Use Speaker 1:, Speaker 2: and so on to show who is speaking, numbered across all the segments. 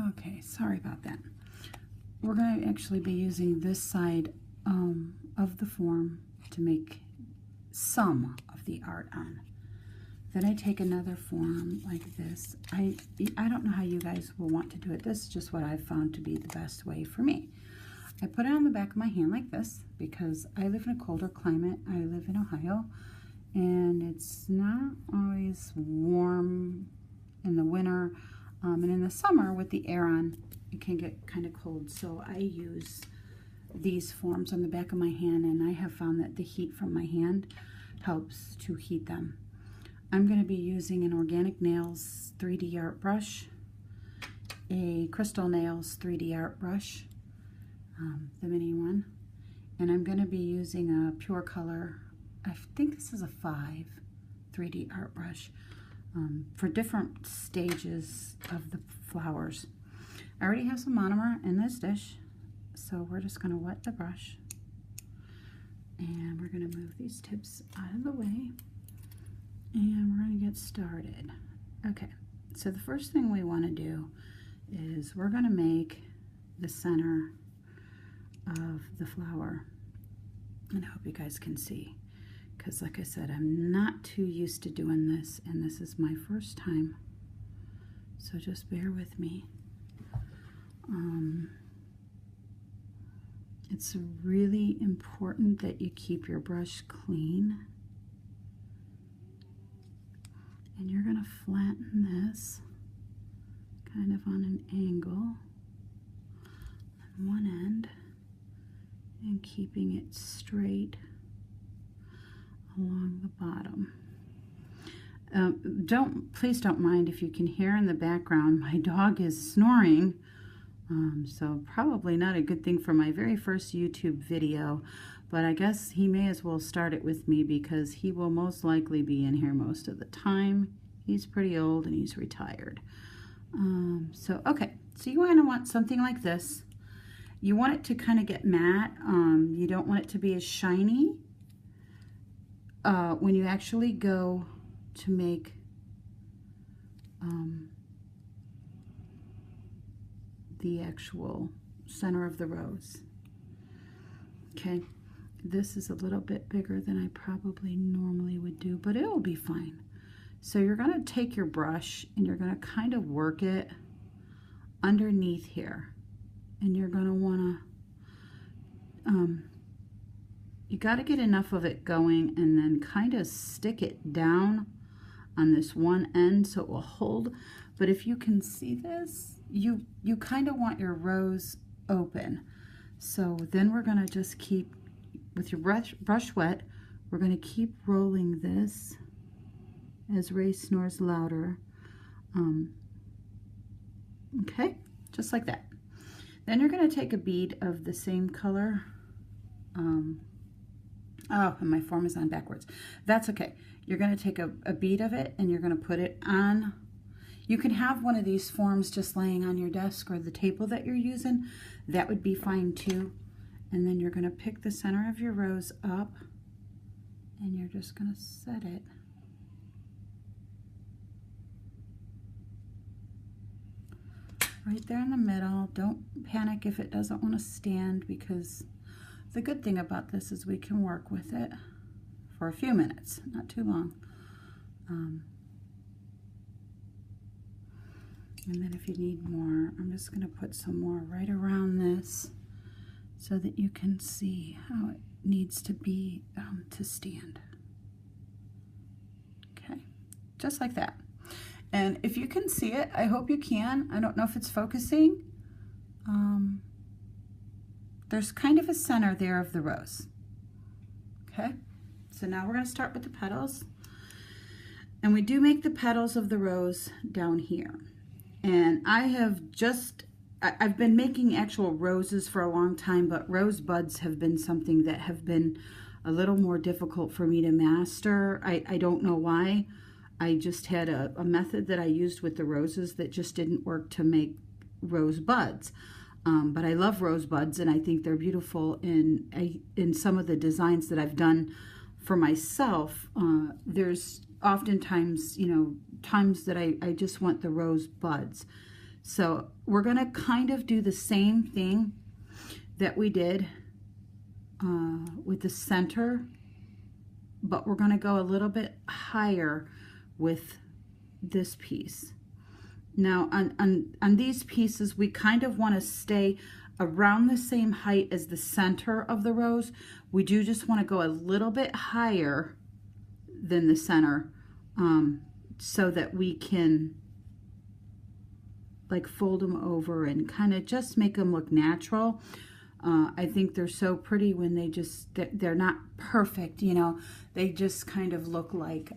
Speaker 1: Okay, sorry about that. We're going to actually be using this side of the form to make some of the art on. Then I take another form like this. I don't know how you guys will want to do it. This is just what I've found to be the best way for me. I put it on the back of my hand like this because I live in a colder climate. I live in Ohio, and it's not always warm in the winter. And in the summer with the air on, it can get kind of cold. So I use these forms on the back of my hand, and I have found that the heat from my hand helps to heat them. I'm going to be using an Organic Nails 3D art brush, a Crystal Nails 3D art brush, the mini one, and I'm going to be using a Pure Color, I think this is a 5 3D art brush for different stages of the flowers. I already have some monomer in this dish, so we're just going to wet the brush, and we're going to move these tips out of the way, and we're going to get started. Okay, so the first thing we want to do is we're going to make the center of the flower, and I hope you guys can see, because like I said, I'm not too used to doing this, and this is my first time, so just bear with me. It's really important that you keep your brush clean, and you're going to flatten this kind of on an angle on one end and keeping it straight along the bottom. Please don't mind if you can hear in the background my dog is snoring, so probably not a good thing for my very first YouTube video, but I guess he may as well start it with me because he will most likely be in here most of the time. He's pretty old and he's retired. Okay, so you want something like this. You want it to kind of get matte. You don't want it to be as shiny. When you actually go to make the actual center of the rose. Okay, this is a little bit bigger than I probably normally would do, but it will be fine. So you're going to take your brush and you're going to kind of work it underneath here, and you're going to want to you got to get enough of it going and then kind of stick it down on this one end so it will hold. But if you can see this, you kind of want your rose open. So then we're going to just keep, with your brush wet, we're going to keep rolling this as Ray snores louder. Okay, just like that. Then you're going to take a bead of the same color. Oh, and my form is on backwards. That's okay. You're going to take a bead of it and you're going to put it on. You can have one of these forms just laying on your desk or the table that you're using. That would be fine too. And then you're going to pick the center of your rose up and you're just going to set it. Right there in the middle. Don't panic if it doesn't want to stand, because the good thing about this is we can work with it for a few minutes, not too long. And then if you need more, I'm just going to put some more right around this so that you can see how it needs to be to stand. Okay, just like that. And if you can see it, I hope you can. I don't know if it's focusing. There's kind of a center there of the rose. Okay, so now we're going to start with the petals. And we do make the petals of the rose down here. And I've been making actual roses for a long time, but rose buds have been something that have been a little more difficult for me to master. I don't know why. I just had a method that I used with the roses that just didn't work to make rose buds. But I love rose buds, and I think they're beautiful in some of the designs that I've done for myself. There's oftentimes, times that I just want the rose buds. So we're going to kind of do the same thing that we did with the center, but we're going to go a little bit higher with this piece. Now on these pieces, we kind of want to stay around the same height as the center of the rose. We do just want to go a little bit higher than the center, so that we can like fold them over and kind of just make them look natural. I think they're so pretty when they're not perfect, you know, they just kind of look like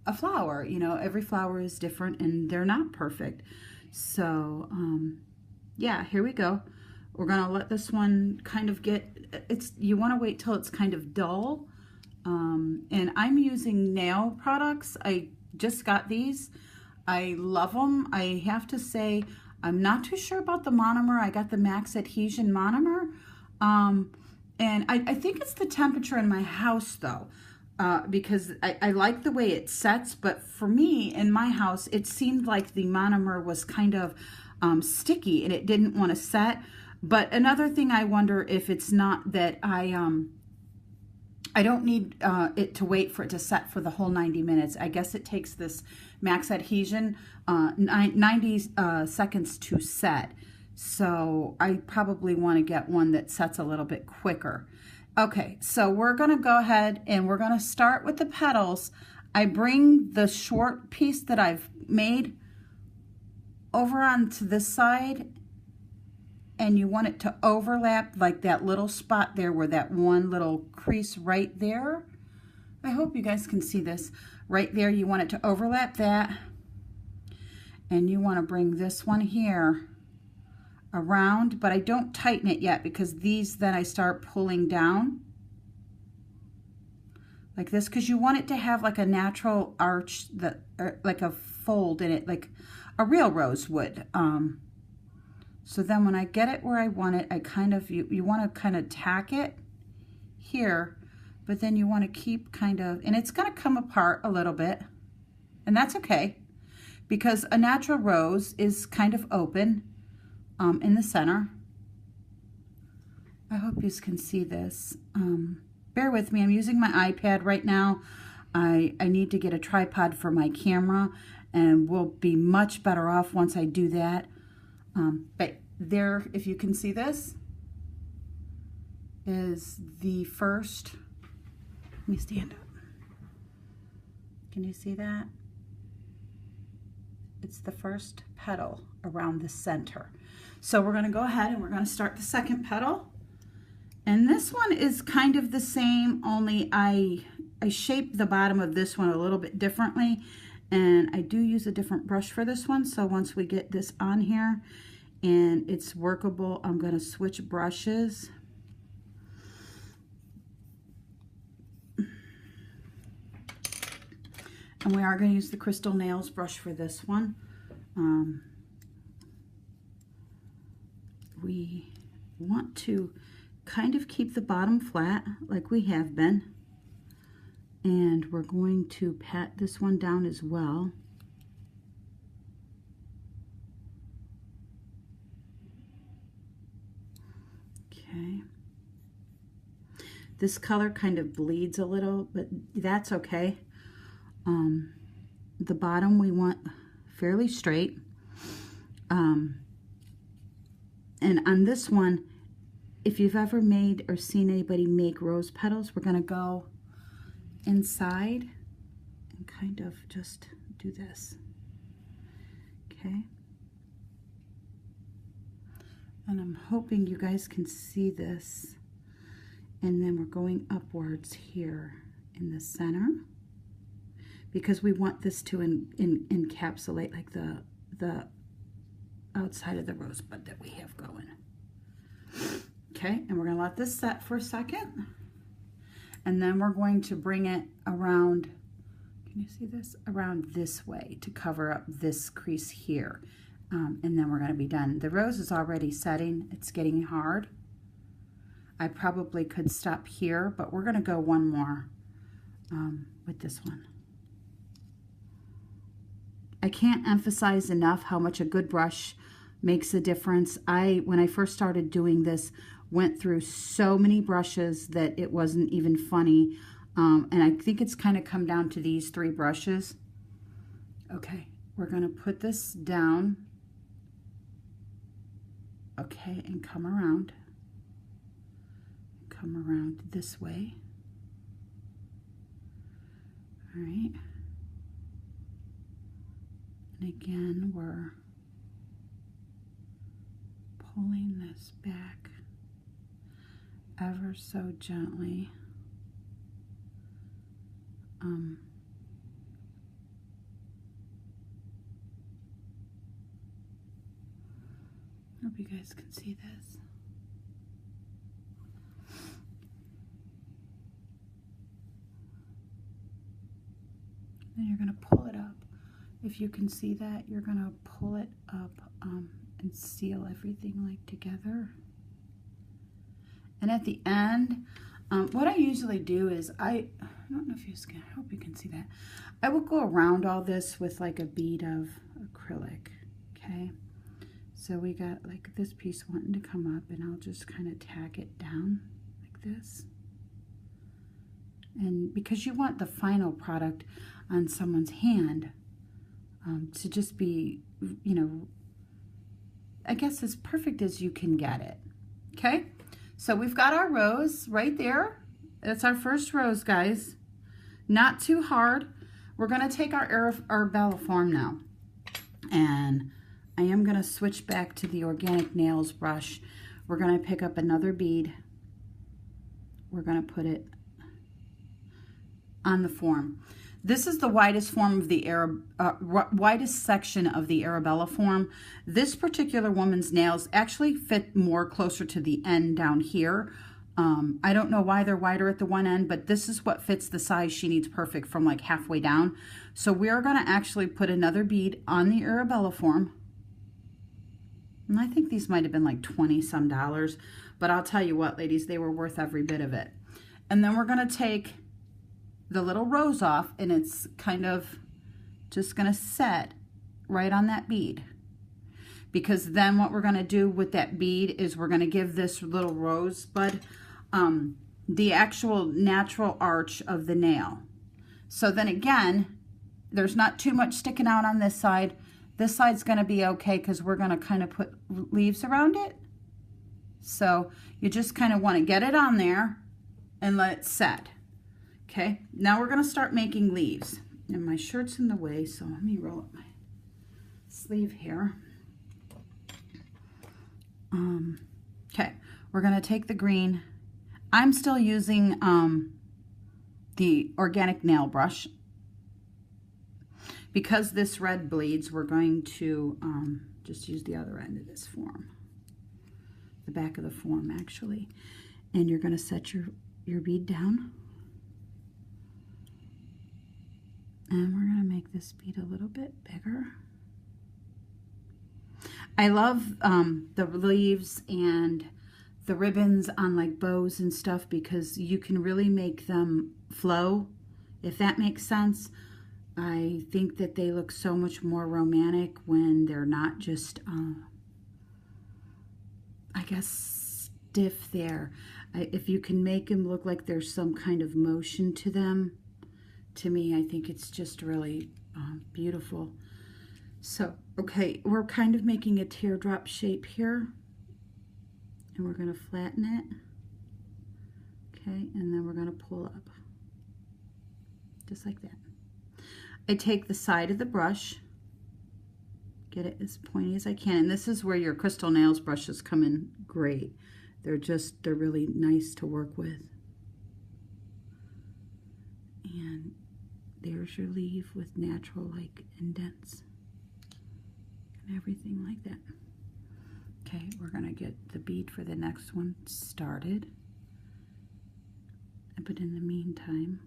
Speaker 1: a flower. You know, every flower is different and they're not perfect. So yeah, here we go. We're gonna let this one kind of you want to wait till it's kind of dull. And I'm using nail products. I just got these. I love them. I have to say, I'm not too sure about the monomer. I got the Max Adhesion monomer. And I think it's the temperature in my house though, because I like the way it sets, but for me in my house, it seemed like the monomer was kind of sticky and it didn't want to set. But another thing, I wonder if it's not that I don't need it to wait for it to set for the whole 90 minutes. I guess it takes this Max Adhesion 90 seconds to set. So I probably want to get one that sets a little bit quicker. Okay, so we're going to go ahead and we're going to start with the petals. I bring the short piece that I've made over onto this side, and you want it to overlap like that little spot there where that one little crease right there. I hope you guys can see this. Right there, you want it to overlap that. And you want to bring this one here around, but I don't tighten it yet because these then I start pulling down like this, because you want it to have like a natural arch, like a fold in it, like a real rose would. So then when I get it where I want it, I kind of, you want to kind of tack it here, but then you want to keep kind of, and it's going to come apart a little bit, and that's okay, because a natural rose is kind of open in the center. I hope you can see this. Bear with me, I'm using my iPad right now. I need to get a tripod for my camera, and we'll be much better off once I do that. But there, if you can see this, is the first, let me stand up. Can you see that? It's the first petal around the center. So we're going to go ahead and we're going to start the second petal. And this one is kind of the same, only I shaped the bottom of this one a little bit differently. And I do use a different brush for this one. So once we get this on here and it's workable, I'm going to switch brushes. And we are going to use the Crystal Nails brush for this one. We want to kind of keep the bottom flat like we have been. And we're going to pat this one down as well. Okay. This color kind of bleeds a little, but that's okay. The bottom we want fairly straight. And on this one, if you've ever made or seen anybody make rose petals, we're going to go inside and kind of just do this. Okay. And I'm hoping you guys can see this. And then we're going upwards here in the center, because we want this to encapsulate like the outside of the rosebud that we have going. Okay, and we're going to let this set for a second. And then we're going to bring it around, can you see this? Around this way to cover up this crease here. And then we're going to be done. The rose is already setting. It's getting hard. I probably could stop here, but we're going to go one more with this one. I can't emphasize enough how much a good brush makes a difference. When I first started doing this, went through so many brushes that it wasn't even funny. And I think it's kind of come down to these 3 brushes. Okay, we're going to put this down. Okay, and come around. Come around this way. All right. And again, we're pulling this back ever so gently. Hope you guys can see this. And you're going to pull it up. If you can see that, you're going to pull it up and seal everything like together. And at the end, what I usually do is I don't know if you can, I hope you can see that. I will go around all this with like a bead of acrylic, okay? So we got like this piece wanting to come up, and I'll just kind of tack it down like this. And because you want the final product on someone's hand to just be, you know, I guess as perfect as you can get it, okay? So we've got our rose right there. That's our first rose, guys. Not too hard. We're going to take our Arabella form now, and I am going to switch back to the Organic Nails brush. We're going to pick up another bead. We're going to put it on the form. This is the widest form of the widest section of the Arabella form. This particular woman's nails actually fit more closer to the end down here. I don't know why they're wider at the one end, but this is what fits the size she needs perfect from like halfway down. So we're going to actually put another bead on the Arabella form. And I think these might have been like $20 some, but I'll tell you what, ladies, they were worth every bit of it. And then we're going to take the little rose off, and it's kind of just going to set right on that bead. Because then what we're going to do with that bead is we're going to give this little rosebud the actual natural arch of the nail. So then again, there's not too much sticking out on this side. This side's going to be okay because we're going to kind of put leaves around it. So you just kind of want to get it on there and let it set. Okay, now we're going to start making leaves. And my shirt's in the way, so let me roll up my sleeve here. Okay, we're going to take the green. I'm still using the Organic Nail brush. Because this red bleeds, we're going to just use the other end of this form. The back of the form, actually. And you're going to set your bead down. And we're going to make this bead a little bit bigger. I love the leaves and the ribbons on like bows and stuff because you can really make them flow, if that makes sense. I think that they look so much more romantic when they're not just, I guess, stiff there. If you can make them look like there's some kind of motion to them, to me, I think it's just really beautiful. So, okay, we're kind of making a teardrop shape here. And we're going to flatten it. Okay, and then we're going to pull up. Just like that. I take the side of the brush, get it as pointy as I can. And this is where your Crystal Nails brushes come in great. They're really nice to work with. And there's your leaf with natural like indents and everything like that. Okay, we're going to get the bead for the next one started. But in the meantime,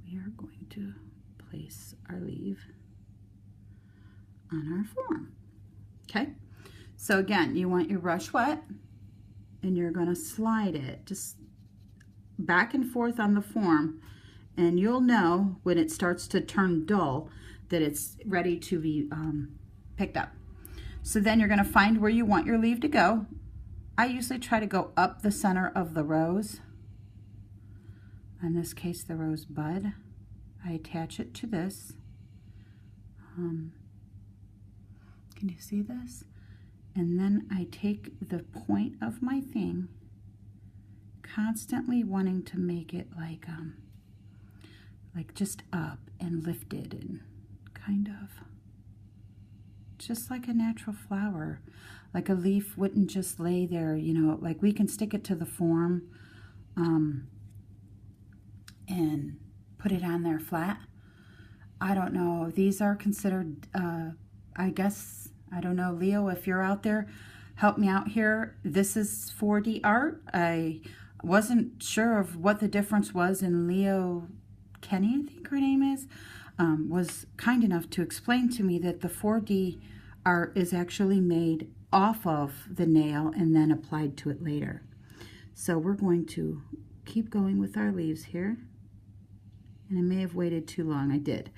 Speaker 1: we are going to place our leaf on our form. Okay, so again, you want your brush wet, and you're going to slide it just back and forth on the form, and you'll know when it starts to turn dull that it's ready to be picked up. So then you're going to find where you want your leaf to go. I usually try to go up the center of the rose. In this case, the rose bud. I attach it to this. Can you see this? And then I take the point of my thing, constantly wanting to make it like just up and lifted and kind of just like a natural flower. Like a leaf wouldn't just lay there, you know, like we can stick it to the form and put it on there flat. I don't know. These are considered, I guess, I don't know, Leo, if you're out there, help me out here. This is 4D art. I wasn't sure of what the difference was, and Leo Kenny, I think her name is, was kind enough to explain to me that the 4D art is actually made off of the nail and then applied to it later. So we're going to keep going with our leaves here. And I may have waited too long. I did.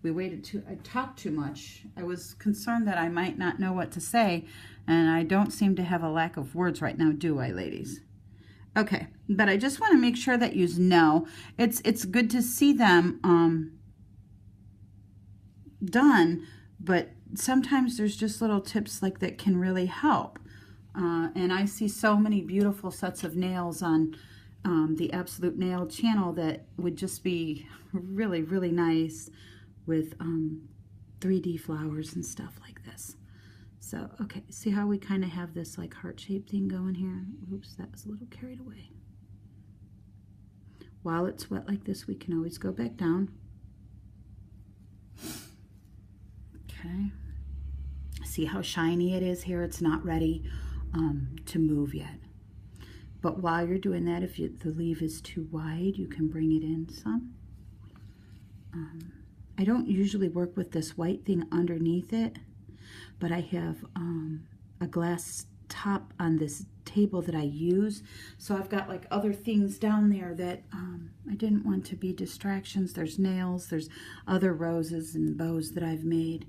Speaker 1: I talked too much. I was concerned that I might not know what to say, and I don't seem to have a lack of words right now, do I, ladies? Okay, but I just want to make sure that you know it's good to see them done, but sometimes there's just little tips like that can really help. And I see so many beautiful sets of nails on the Absolute Nail channel that would just be really, really nice with 3D flowers and stuff like this. So, okay, see how we kind of have this like heart-shaped thing going here? Oops, that was a little carried away. While it's wet like this, we can always go back down. Okay. See how shiny it is here? It's not ready to move yet. But while you're doing that, if the leaf is too wide, you can bring it in some. I don't usually work with this white thing underneath it, but I have a glass top on this table that I use. So I've got like other things down there that I didn't want to be distractions. There's nails, there's other roses and bows that I've made.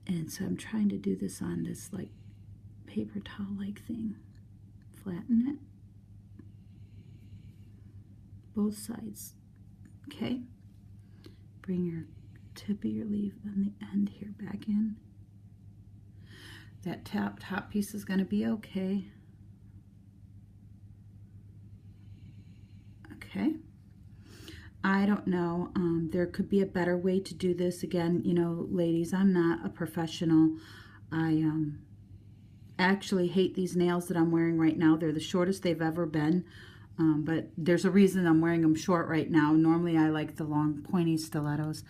Speaker 1: And so I'm trying to do this on this like paper towel-like thing. Flatten it. Both sides. Okay. Bring your tip of your leaf on the end here back in. That top piece is going to be okay. Okay. I don't know. There could be a better way to do this. Again, you know, ladies, I'm not a professional. I actually hate these nails that I'm wearing right now. They're the shortest they've ever been. But there's a reason I'm wearing them short right now. Normally I like the long pointy stilettos.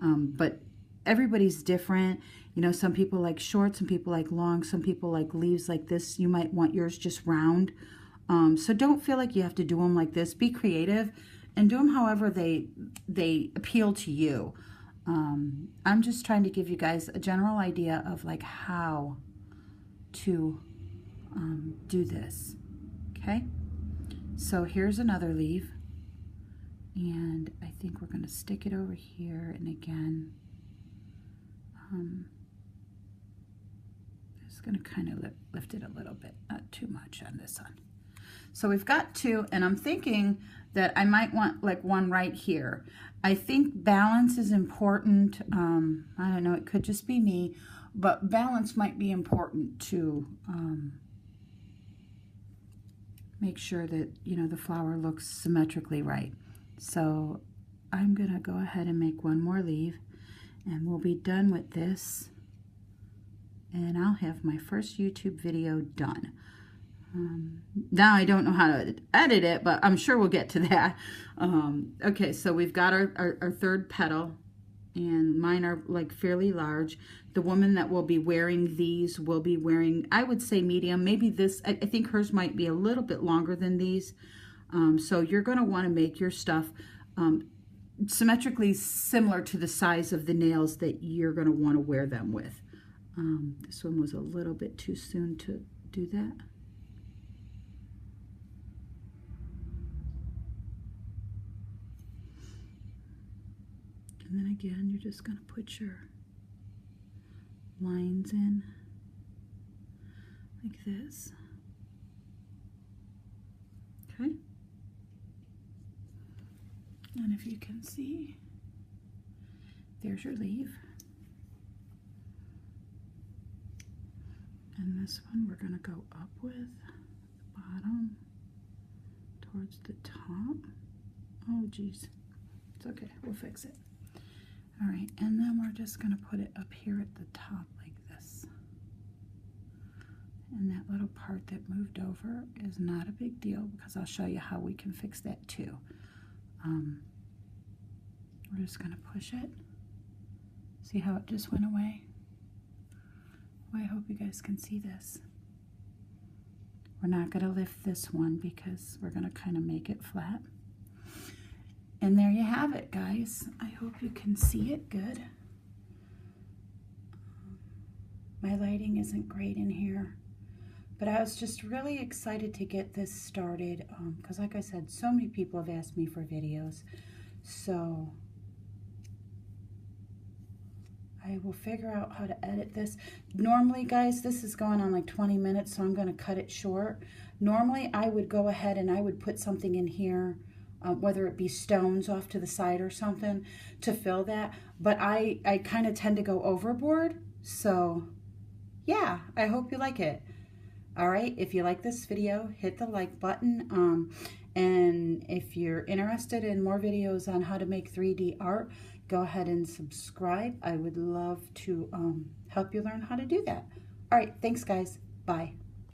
Speaker 1: But everybody's different. You know, some people like short, some people like long, some people like leaves like this. You might want yours just round. So don't feel like you have to do them like this. Be creative and do them however they appeal to you. I'm just trying to give you guys a general idea of like how to do this. Okay, so here's another leaf, and I think we're going to stick it over here, and again just going to kind of lift it a little bit, not too much on this one. So we've got two, and I'm thinking that I might want like one right here. I think balance is important. I don't know, it could just be me, but balance might be important to make sure that, you know, the flower looks symmetrically right. So I'm gonna go ahead and make one more leaf, and we'll be done with this, and I'll have my first YouTube video done. Now I don't know how to edit it, but I'm sure we'll get to that. Okay, so we've got our third petal, and mine are like fairly large. The woman that will be wearing these will be wearing, I would say medium. Maybe this, I think hers might be a little bit longer than these. So you're going to want to make your stuff symmetrically similar to the size of the nails that you're going to want to wear them with. This one was a little bit too soon to do that. And then again, you're just going to put your lines in like this. Okay. And if you can see, there's your leaf. And this one we're going to go up with the bottom towards the top. Oh geez, it's okay, we'll fix it. All right, and then we're just going to put it up here at the top like this. And that little part that moved over is not a big deal, because I'll show you how we can fix that too. We're just going to push it. See how it just went away? Well, I hope you guys can see this. We're not going to lift this one because we're going to kind of make it flat. And there you have it, guys. I hope you can see it good. My lighting isn't great in here, but I was just really excited to get this started because like I said, so many people have asked me for videos. So I will figure out how to edit this. Normally, guys, this is going on like 20 minutes, so I'm going to cut it short. Normally, I would go ahead and I would put something in here, whether it be stones off to the side or something, to fill that. But I kind of tend to go overboard. So, yeah, I hope you like it. All right, if you like this video, hit the like button. And if you're interested in more videos on how to make 3D art, go ahead and subscribe. I would love to help you learn how to do that. All right, thanks guys. Bye.